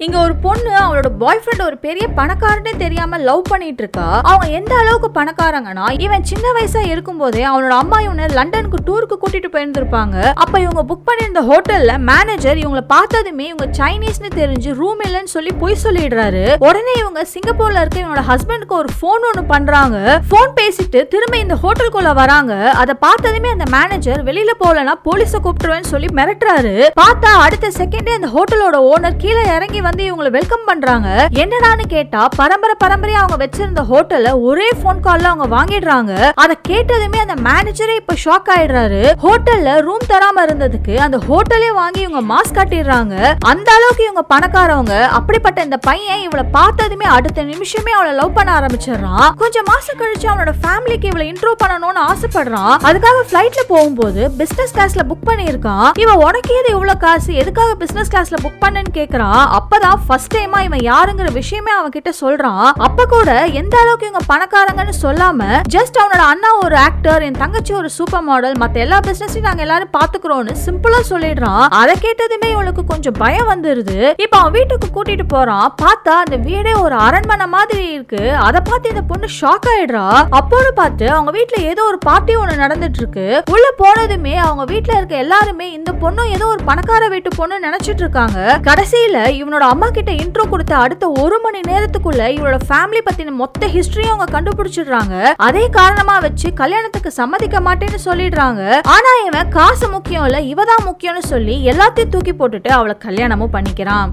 இங்க ஒரு பொண்ணு அவளோட பாய் ஃப்ரெண்ட் ஒரு பெரிய பணக்காரனே தெரியாம லவ் பண்ணிட்டு இருக்கா. அவங்க எந்த அளவுக்கு பணக்காரங்கன்னா, இவன் சின்ன வயசா இருக்கும் போதே அவனோட அம்மா இவனை லண்டனுக்கு டூருக்கு கூட்டிட்டு போயிருந்திருப்பாங்க. அப்ப இவங்க புக் பண்ணிருந்த ஹோட்டல்ல மேனேஜர் இவங்களை பார்த்ததுமே இவங்க சைனீஸ்னு தெரிஞ்சு ரூம் இல்லைன்னு சொல்லி பொய் சொல்லிடுறாரு. உடனே இவங்க சிங்கப்பூர்ல இருக்க இவனோட ஹஸ்பண்டுக்கு ஒரு போன் ஒண்ணு பண்றாங்க. போன் பேசிட்டு திரும்ப இந்த ஹோட்டலுக்குள்ள வராங்க. அதை பார்த்ததுமே அந்த மேனேஜர் வெளியில போலனா போலீஸை கூப்பிட்டுருவேன்னு சொல்லி மிரட்டுறாரு. பார்த்தா அடுத்த செகண்டே அந்த ஹோட்டலோட ஓனர் கீழே இறங்கி வந்து இவங்களை வெல்கம் பண்றாங்க. என்னடான்னு கேட்டா பரம்பரையா அவங்க வச்சிருந்த ஹோட்டல்ல ஒரே போன் கால்ல அவங்க வாங்கிடுறாங்க. அதை கேட்டதுமே அந்த மேனேஜரே இப்ப ஷாக் ஆயிடுறாரு. ஹோட்டல்ல ரூம் தராம இருந்ததுக்கு அந்த ஹோட்டலே வாங்கி இவங்க மாஸ்க் காட்டிடுறாங்க. அந்த அளவுக்கு இவங்க பணக்காரவங்க. அப்படிப்பட்ட இந்த பையன் இவளை பார்த்ததுமே அடுத்த நிமிஷமே அவளை லவ் பண்ண ஆரம்பிச்சிடறான். கொஞ்சம் மாசம் கழிச்சு அவனோட ஃபேமிலிக்கு இவளை இன்ட்ரோ பண்ணணும்னு ஆசைப்படுறான். அதுக்காக ஃபிளைட்ல போகும்போது பிசினஸ் கிளாஸ்ல புக் பண்ணிருக்கான். இவன் உனக்கு ஏது இவ்வளவு காசு, எதுக்காக பிசினஸ் கிளாஸ்ல புக் பண்ணன்னு கேக்குறான். அப்பதான் ஃபர்ஸ்ட் டைமா இவன் யாருங்கிற விஷயமே அவன் கிட்ட சொல்றான். அப்ப கூட எந்த அளவுக்கு இவங்க பணக்காரங்கன்னு சொல்லாம ஜஸ்ட் அவனோட அண்ணா ஒரு ஆக்டர், என் தங்கச்சி ஒரு சூப்பர் மாடல், மத்த எல்லா பிசினஸையும் நாங்க எல்லாரும் பாத்துக்கிறோம்னு சிம்பிளா சொல்லிடுறான். அதை கேட்டதுமே இவளுக்கு கொஞ்சம் பயம் வந்துருது. இப்ப அவன் வீட்டுக்கு கூட்டிட்டு போறான். பார்த்தா அந்த வீடே ஒரு அரண்மனை மாதிரி இருக்கு. அதை பார்த்து இந்த பொண்ணு ஷாக் ஆயிடுறா. அப்போன்னு பார்த்து அவங்க வீட்டுல ஏதோ ஒரு பார்ட்டி ஒண்ணு நடந்துட்டு இருக்கு. உள்ள போனதுமே அவங்க வீட்டுல இருக்க எல்லாருமே இந்த பொண்ணு ஏதோ ஒரு பணக்கார வீட்டு பொண்ணு நினைச்சிட்டு இருக்காங்க. கடைசியில இவனோட அம்மா கிட்ட இன்ட்ரோ கொடுத்த அடுத்த 1 மணி நேரத்துக்குள்ள இவளோட ஃபேமிலி பத்தின மொத்த ஹிஸ்டரியும் அவங்க கண்டுபிடிச்சிடுறாங்க. அதே காரணமா வச்சு கல்யாணத்துக்கு சம்மதிக்க மாட்டேன்னு சொல்லிடுறாங்க. ஆனா இவன் காசு முக்கியம் இல்ல, இவதான் முக்கியம்னு சொல்லி எல்லாத்தையும் தூக்கி போட்டுட்டு அவளை கல்யாணமும் பண்ணிக்கிறான்.